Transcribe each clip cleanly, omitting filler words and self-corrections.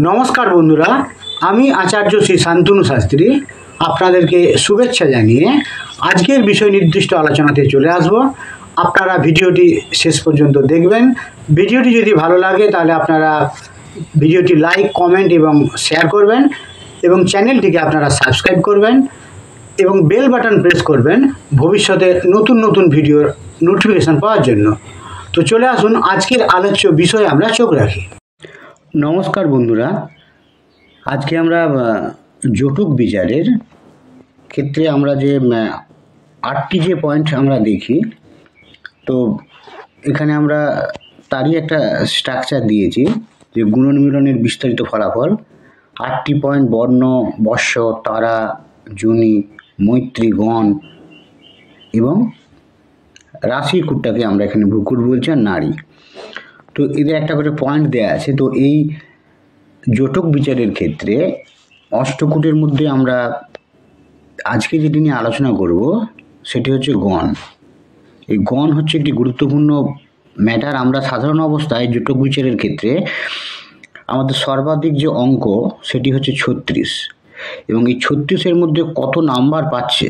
নমস্কার বন্ধুরা, আমি আচার্য শ্রী শান্তনু শাস্ত্রী আপনাদেরকে শুভেচ্ছা জানিয়ে আজকের বিষয় নির্দিষ্ট আলোচনাতে চলে আসব। আপনারা ভিডিওটি শেষ পর্যন্ত দেখবেন। ভিডিওটি যদি ভালো লাগে তাহলে আপনারা ভিডিওটি লাইক, কমেন্ট এবং শেয়ার করবেন এবং চ্যানেলটিকে আপনারা সাবস্ক্রাইব করবেন এবং বেল বাটন প্রেস করবেন ভবিষ্যতে নতুন নতুন ভিডিওর নোটিফিকেশান পাওয়ার জন্য। তো চলে আসুন, আজকের আলোচ্য বিষয়ে আমরা চোখ রাখি। নমস্কার বন্ধুরা, আজকে আমরা জটক বিচারের ক্ষেত্রে আমরা যে 8টি যে পয়েন্ট আমরা দেখি, তো এখানে আমরা তারই একটা স্ট্রাকচার দিয়েছি যে গুণন মিলনের বিস্তারিত ফলাফল। 8টি পয়েন্ট: বর্ণ, বর্ষ, তারা, যোনি, মৈত্রী, গণ এবং রাশিকুটটাকে আমরা এখানে ভ্রুকুট বলছি, আর নারী। তো এদের একটা করে পয়েন্ট দেয়া আছে। তো এই জটক বিচারের ক্ষেত্রে অষ্টকূটের মধ্যে আমরা আজকে যেটি নিয়ে আলোচনা করব সেটি হচ্ছে গণ। এই গণ হচ্ছে একটি গুরুত্বপূর্ণ ম্যাটার। আমরা সাধারণ অবস্থায় জটক বিচারের ক্ষেত্রে আমাদের সর্বাধিক যে অঙ্ক সেটি হচ্ছে 36, এবং এই 36-এর মধ্যে কত নাম্বার পাচ্ছে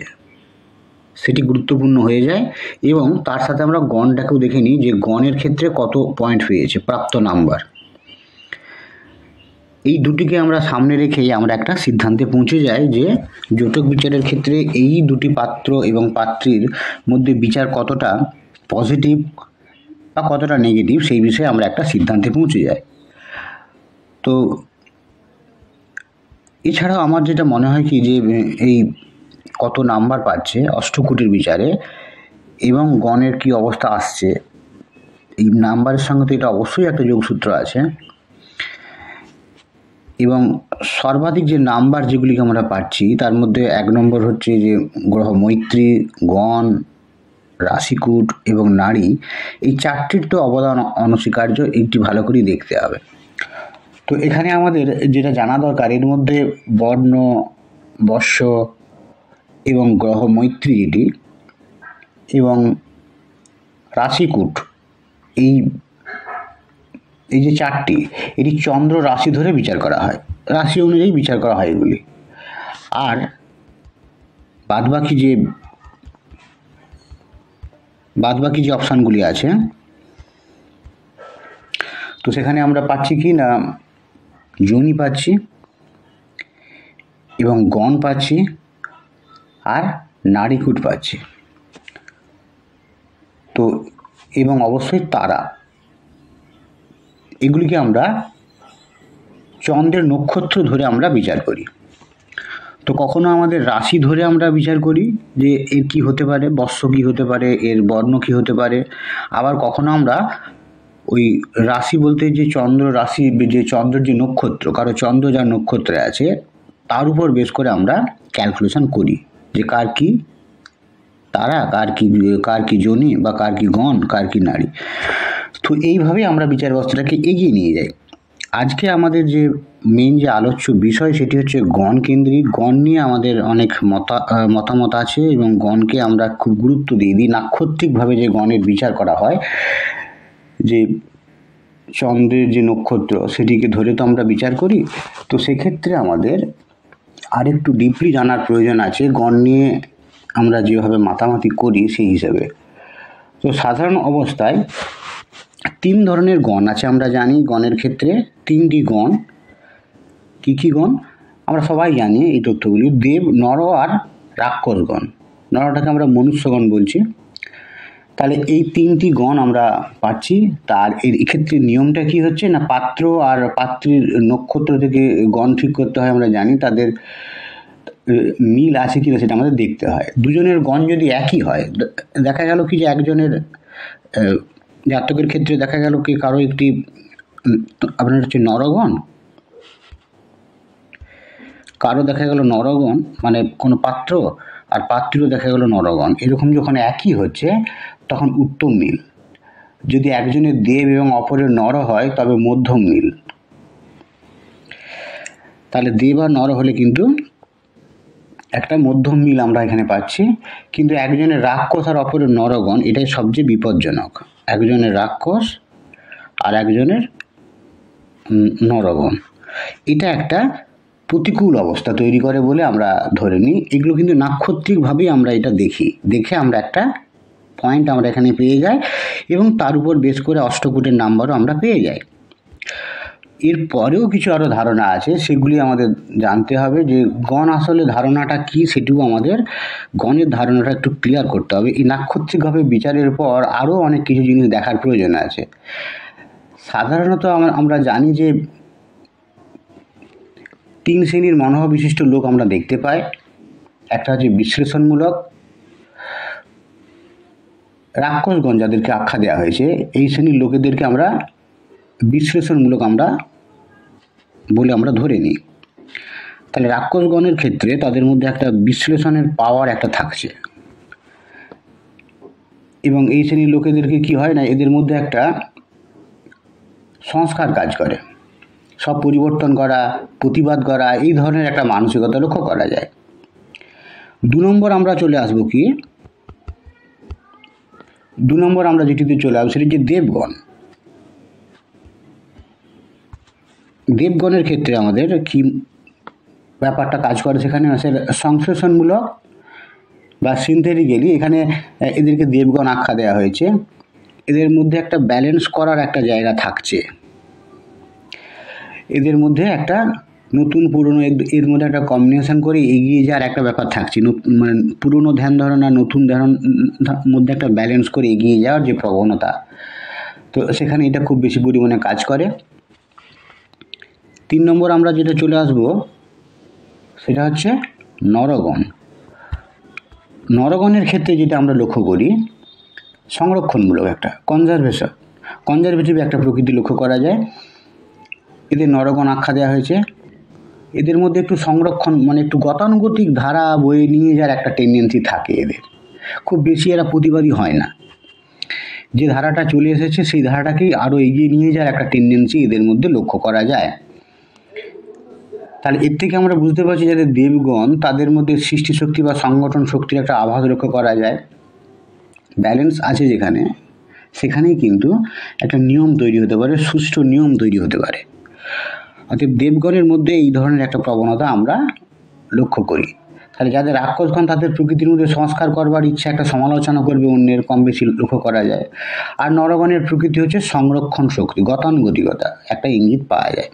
সেটি গুরুত্বপূর্ণ হয়ে যায়। এবং তার সাথে আমরা গণটাকেও দেখে নিই যে গণের ক্ষেত্রে কত পয়েন্ট পেয়েছে, প্রাপ্ত নাম্বার। এই দুটিকে আমরা সামনে রেখেই আমরা একটা সিদ্ধান্তে পৌঁছে যাই যে জটক বিচারের ক্ষেত্রে এই দুটি পাত্র এবং পাত্রীর মধ্যে বিচার কতটা পজিটিভ বা কতটা নেগেটিভ সেই বিষয়ে আমরা একটা সিদ্ধান্তে পৌঁছে যাই। তো এছাড়াও আমার যেটা মনে হয় কি, যে এই কত নাম্বার পাচ্ছে অষ্টকূটের বিচারে এবং গণের কি অবস্থা আসছে, এই নাম্বারের সঙ্গে তো এটা অবশ্যই একটা যোগসূত্র আছে। এবং সর্বাধিক যে নাম্বার যেগুলিকে আমরা পাচ্ছি তার মধ্যে 1 নম্বর হচ্ছে যে গ্রহ মৈত্রী, গণ, রাশিকূট এবং নারী। এই 4টির তো অবদান অনস্বীকার্য, একটি ভালো করেই দেখতে হবে। তো এখানে আমাদের যেটা জানা দরকার, এর মধ্যে বর্ণ, বর্ষ এবং গ্রহ মৈত্রী যেটি এবং রাশিকূট, এই যে 4টি, এটি চন্দ্র রাশি ধরে বিচার করা হয়, রাশি অনুযায়ী বিচার করা হয় এগুলি। আর বাদবাকি যে অপশানগুলি আছে, তো সেখানে আমরা পাচ্ছি কি না, যোনি পাচ্ছি এবং গণ পাচ্ছি আর নারীকূট পাচ্ছি। তো এবং অবশ্যই তারা, এগুলিকে আমরা চন্দ্রের নক্ষত্র ধরে আমরা বিচার করি। তো কখনো আমাদের রাশি ধরে আমরা বিচার করি যে এর কি হতে পারে, বর্ষ কি হতে পারে, এর বর্ণ কি হতে পারে। আবার কখনো আমরা ওই রাশি বলতে যে চন্দ্র রাশি, যে চন্দ্রের যে নক্ষত্র, কারো চন্দ্র যার নক্ষত্রে আছে তার উপর বেশ করে আমরা ক্যালকুলেশন করি যে কার কি তারা, কার কি যোনি বা কার কি গণ, কার কি নারী। তো এইভাবেই আমরা বিচার ব্যবস্থাটাকে এগিয়ে নিয়ে যাই। আজকে আমাদের যে মেইন যে আলোচ্য বিষয় সেটি হচ্ছে গণ কেন্দ্রিক। গণ নিয়ে আমাদের অনেক মতামত আছে এবং গণকে আমরা খুব গুরুত্ব দিই নাক্ষত্রিকভাবে যে গণের বিচার করা হয়, যে চন্দ্রের যে নক্ষত্র সেটিকে ধরে তো আমরা বিচার করি। তো সেক্ষেত্রে আমাদের আরেকটু ডিপলি জানার প্রয়োজন আছে গণ নিয়ে আমরা যেভাবে মাতামাতি করি সেই হিসাবে। তো সাধারণ অবস্থায় 3 ধরনের গণ আছে। আমরা জানি গণের ক্ষেত্রে 3টি গণ। কী কী গণ আমরা সবাই জানি এই তথ্যগুলি: দেব, নর আর রাক্ষস গণ। নরটাকে আমরা মনুষ্যগণ বলছি। তাহলে এই 3টি গণ আমরা পাচ্ছি। তার এক্ষেত্রে নিয়মটা কি হচ্ছে না, পাত্র আর পাত্রীর নক্ষত্র থেকে গণ ঠিক করতে হয়। আমরা জানি তাদের মিল আছে কিনা সেটা আমাদের দেখতে হয়। দুজনের গণ যদি একই হয়, দেখা গেল কি যে একজনের জাতকের ক্ষেত্রে দেখা গেল কি কারো একটি আপনার হচ্ছে নরগণ, কারো দেখা গেল নরগণ মানে কোনো পাত্র, আর পাত্রীও দেখা গেল নরগণ। এরকম যখন একই হচ্ছে তখন উত্তম মিল। যদি একজনের দেব এবং অপরের নর হয় তবে মধ্যম মিল। তাহলে দেব আর নর হলে কিন্তু একটা মধ্যম মিল আমরা এখানে পাচ্ছি। কিন্তু একজনের রাক্ষস আর অপরের নরগণ, এটাই সবচেয়ে বিপজ্জনক। একজনের রাক্ষস আর একজনের নরগণ। এটা একটা প্রতিকূল অবস্থা তৈরি করে বলে আমরা ধরে নিই। এগুলো কিন্তু নাক্ষত্রিকভাবেই আমরা এটা দেখে আমরা একটা পয়েন্ট আমরা এখানে পেয়ে যাই এবং তার উপর বেস করে অষ্টকূটের নাম্বারও আমরা পেয়ে যাই। এর পরেও কিছু আরও ধারণা আছে, সেগুলি আমাদের জানতে হবে যে গণ আসলে ধারণাটা কি, সেটুকু আমাদের গণের ধারণাটা একটু ক্লিয়ার করতে হবে। এই নাক্ষত্রিকভাবে বিচারের পর আরও অনেক কিছু জিনিস দেখার প্রয়োজন আছে। সাধারণত আমরা জানি যে 3 শ্রেণীর মনোভাব বিশিষ্ট লোক আমরা দেখতে পাই। একটা হচ্ছে বিশ্লেষণমূলক, রাক্ষসগণ যাদেরকে আখ্যা দেওয়া হয়েছে, এই শ্রেণীর লোকেদেরকে আমরা বিশ্লেষণমূলক বলে আমরা ধরে নিই। তাহলে রাক্ষসগণের ক্ষেত্রে তাদের মধ্যে একটা বিশ্লেষণের পাওয়ার একটা থাকছে, এবং এই শ্রেণীর লোকেদেরকে কি হয় না, এদের মধ্যে একটা সংস্কার কাজ করে, সব পরিবর্তন করা, প্রতিবাদ করা, এই ধরনের একটা মানসিকতা লক্ষ্য করা যায়। 2 নম্বর আমরা চলে আসবো কি, 2 নম্বর আমরা যেটিতে চলে আসবো সেটি যে দেবগণের ক্ষেত্রে আমাদের কি ব্যাপারটা কাজ করে, সেখানে আছে সংশ্লেষণমূলক বা সিনথেটিক্যালি। এখানে এদেরকে দেবগণ আখ্যা দেওয়া হয়েছে। এদের মধ্যে একটা ব্যালেন্স করার একটা জায়গা থাকছে, এদের মধ্যে একটা নতুন পুরনো এর মধ্যে একটা কম্বিনেশন করে এগিয়ে যাওয়ার একটা ব্যাপার থাকছে, মানে পুরনো ধ্যান ধারণা নতুন ধ্যান মধ্যে একটা ব্যালেন্স করে এগিয়ে যাওয়ার যে প্রবণতা, তো সেখানে এটা খুব বেশি পরিমাণে কাজ করে। 3 নম্বর আমরা যেটা চলে আসব সেটা হচ্ছে নরগণ। নরগণের ক্ষেত্রে যেটা আমরা লক্ষ্য করি, সংরক্ষণমূলক একটা কনজারভেটিভ একটা প্রকৃতি লক্ষ্য করা যায়। এদের নরগণ আখ্যা দেওয়া হয়েছে। এদের মধ্যে একটু সংরক্ষণ, মানে একটু গতানুগতিক ধারা বয়ে নিয়ে যাওয়ার একটা টেন্ডেন্সি থাকে এদের, খুব বেশি এরা প্রতিবাদী হয় না। যে ধারাটা চলে এসেছে সেই ধারাটাকেই আরও এগিয়ে নিয়ে যাওয়ার একটা টেন্ডেন্সি এদের মধ্যে লক্ষ্য করা যায়। তাহলে এর থেকে আমরা বুঝতে পারছি যাদের দেবগণ, তাদের মধ্যে সৃষ্টিশক্তি বা সংগঠন শক্তির একটা আভাস লক্ষ্য করা যায়। ব্যালেন্স আছে যেখানে, সেখানেই কিন্তু একটা নিয়ম তৈরি হতে পারে, সুষ্ঠু নিয়ম তৈরি হতে পারে। অর্থাৎ দেবগণের মধ্যে এই ধরনের একটা প্রবণতা আমরা লক্ষ্য করি। তাহলে যাদের রাক্ষসগণ, তাদের প্রকৃতির মধ্যে সংস্কার করবার ইচ্ছা, একটা সমালোচনা করবে অন্যের, কম বেশি লক্ষ্য করা যায়। আর নরগণের প্রকৃতি হচ্ছে সংরক্ষণ শক্তি, গতানুগতিকতা, একটা ইঙ্গিত পাওয়া যায়।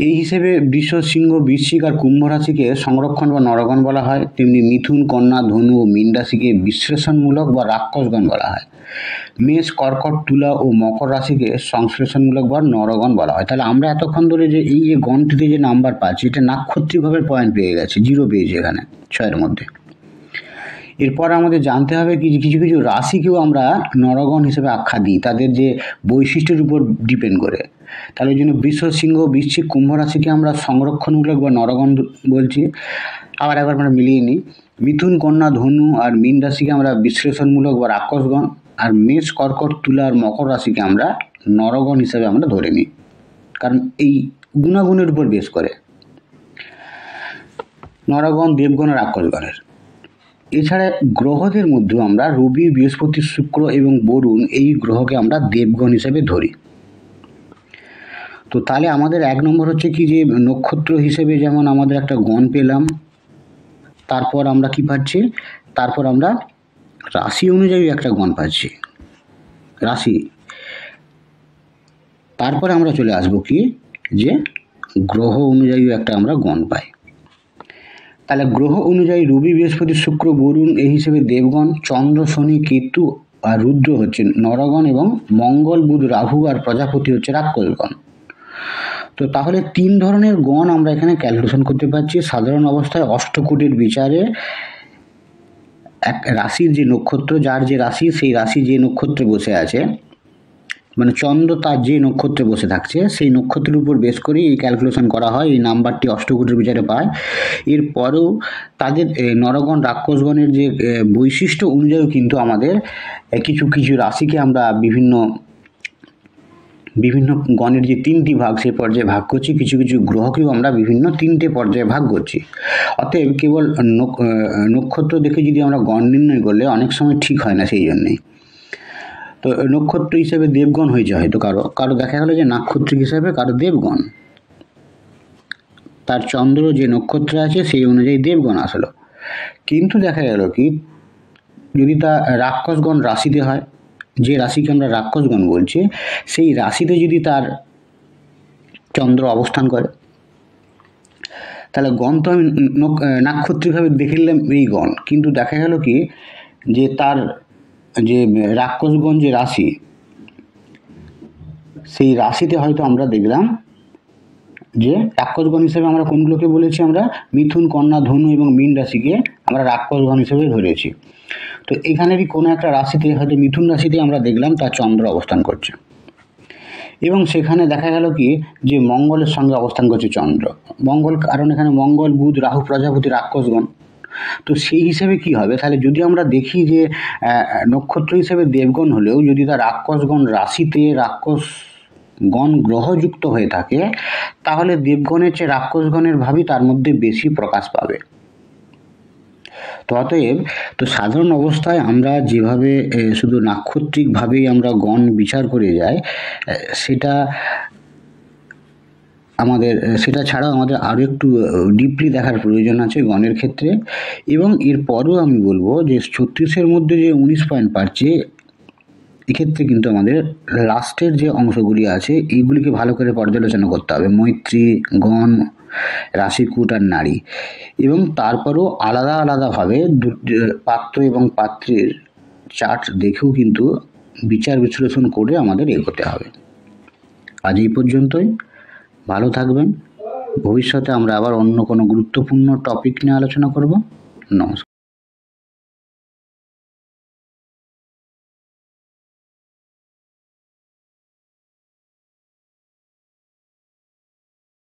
এই হিসেবে বৃষ, সিংহ, বৃশ্চিক আর কুম্ভ রাশিকে সংরক্ষণ বা নরগণ বলা হয়। তেমনি মিথুন, কন্যা, ধনু ও মীন রাশিকে বিশ্লেষণমূলক বা রাক্ষসগণ বলা হয়। মেষ, কর্কট, তুলা ও মকর রাশিকে সংশ্লেষণমূলক বা নরগণ বলা হয়। তাহলে আমরা এতক্ষণ ধরে যে এই যে গণটিতে যে নাম্বার পাচ্ছি, এটা নাক্ষত্রিকভাবে পয়েন্ট পেয়ে গেছে, 0 পেয়েছে এখানে 6-এর মধ্যে। এরপর আমাদের জানতে হবে কি, কিছু কিছু রাশিকেও আমরা নরগণ হিসেবে আখ্যা দিই, তাদের যে বৈশিষ্ট্যের উপর ডিপেন্ড করে। তাহলে ওই জন্য বৃষ, সিংহ, বৃশ্চিক, কুম্ভ রাশিকে আমরা সংরক্ষণমূলক বা নরগণ বলছি। আবার একবার আমরা মিলিয়ে নিই, মিথুন, কন্যা, ধনু আর মীন রাশিকে আমরা বিশ্লেষণমূলক বা রাক্ষসগণ, আর মেষ, কর্কট, তুলা আর মকর রাশিকে আমরা নরগণ হিসাবে আমরা ধরে নিই, কারণ এই গুণাগুণের উপর বেস করে নরগণ, দেবগণ আর রাক্ষসগণের। এছাড়া গ্রহদের মধ্যেও আমরা রবি, বৃহস্পতি, শুক্র এবং বরুণ, এই গ্রহকে আমরা দেবগণ হিসেবে ধরি। তো তাহলে আমাদের 1 নম্বর হচ্ছে কি, যে নক্ষত্র হিসেবে যেমন আমাদের একটা গণ পেলাম, তারপর আমরা কি পাচ্ছি, তারপর আমরা রাশি অনুযায়ী একটা গণ পাচ্ছি, রাশি। তারপরে আমরা চলে আসবো কি, যে গ্রহ অনুযায়ী একটা আমরা গণ পাই। তাহলে গ্রহ অনুযায়ী রবি, বৃহস্পতি, শুক্র, বরুণ এই হিসেবে দেবগণ, চন্দ্র, শনি, কেতু আর রুদ্র হচ্ছে নরগণ, এবং মঙ্গল, বুধ, রাহু আর প্রজাপতি হচ্ছে রাক্ষসগণ। তো তাহলে 3 ধরনের গণ আমরা এখানে ক্যালকুলেশন করতে পারছি। সাধারণ অবস্থায় অষ্টকূটের বিচারে এক রাশির যে নক্ষত্র, যার যে রাশি, সেই রাশি যে নক্ষত্রে বসে আছে, মানে চন্দ্র তার যে নক্ষত্রে বসে থাকছে, সেই নক্ষত্রের উপর বেস করে এই ক্যালকুলেশন করা হয়, এই নাম্বারটি অষ্টকূটের বিচারে পায়। এরপরেও তাদের নরগণ, রাক্ষসগণের যে বৈশিষ্ট্য অনুযায়ী কিন্তু আমাদের কিছু কিছু রাশিকে আমরা বিভিন্ন গণের যে 3টি ভাগ, সেই পর্যায়ে ভাগ করছি। কিছু কিছু গ্রহকেও আমরা বিভিন্ন 3টে পর্যায়ে ভাগ করছি। অতএব কেবল নক্ষত্র দেখে যদি আমরা গণ নির্ণয় করলে অনেক সময় ঠিক হয় না, সেই জন্যেই। তো নক্ষত্র হিসেবে দেবগণ হয়েছে হয়তো কারো দেখা গেলো যে নাক্ষত্রিক হিসাবে কারো দেবগণ, তার চন্দ্র যে নক্ষত্রে আছে সেই অনুযায়ী দেবগণ আসলো। কিন্তু দেখা গেল কি, যদি তা রাক্ষসগণ রাশিতে হয়, যে রাশিকে আমরা রাক্ষসগণ বলছি, সেই রাশিতে যদি তার চন্দ্র অবস্থান করে, তাহলে গণ তো আমি নাক্ষত্রিকভাবে দেখে নিলাম এই গণ, কিন্তু দেখা গেল কি যে তার যে রাক্ষসগণ যে রাশি, সেই রাশিতে হয়তো আমরা দেখলাম যে রাক্ষসগণ হিসেবে আমরা কোনগুলোকে বলেছি, আমরা মিথুন, কন্যা, ধনু এবং মীন রাশিকে আমরা রাক্ষসগণ হিসেবে ধরেছি। তো এখানেরই কোনো একটা রাশিতে, হয়তো মিথুন রাশিতে আমরা দেখলাম তার চন্দ্র অবস্থান করছে, এবং সেখানে দেখা গেল কি যে মঙ্গলের সঙ্গে অবস্থান করছে চন্দ্র। মঙ্গল, কারণ এখানে মঙ্গল, বুধ, রাহু, প্রজাপতি রাক্ষসগণ। তো সেই হিসেবে কি হবে, তাহলে যদি আমরা দেখি যে নক্ষত্র হিসেবে দেবগণ হলেও যদি তার রাক্ষসগণ রাশিতে রাক্ষসগণ গ্রহযুক্ত হয়ে থাকে, তাহলে দেবগণের চেয়ে রাক্ষসগণের ভাবই তার মধ্যে বেশি প্রকাশ পাবে। তো অতএব তো সাধারণ অবস্থায় আমরা যেভাবে শুধু নাক্ষত্রিকভাবেই আমরা গণ বিচার করে যাই, সেটা ছাড়াও আমাদের আরও একটু ডিপলি দেখার প্রয়োজন আছে গণের ক্ষেত্রে। এবং এরপরও আমি বলবো যে 36-এর মধ্যে যে 19 পয়েন্ট পাচ্ছে, এক্ষেত্রে কিন্তু আমাদের লাস্টের যে অংশগুলি আছে এইগুলিকে ভালো করে পর্যালোচনা করতে হবে, মৈত্রী, গণ, রাশিকূট আর নারী। এবং তারপরও আলাদা আলাদাভাবে পাত্র এবং পাত্রের চার্ট দেখেও কিন্তু বিচার বিশ্লেষণ করে আমাদের এগোতে হবে। আজ এই পর্যন্তই। ভালো থাকবেন। ভবিষ্যতে আমরা আবার অন্য কোনো গুরুত্বপূর্ণ টপিক নিয়ে আলোচনা করব। নমস্কার।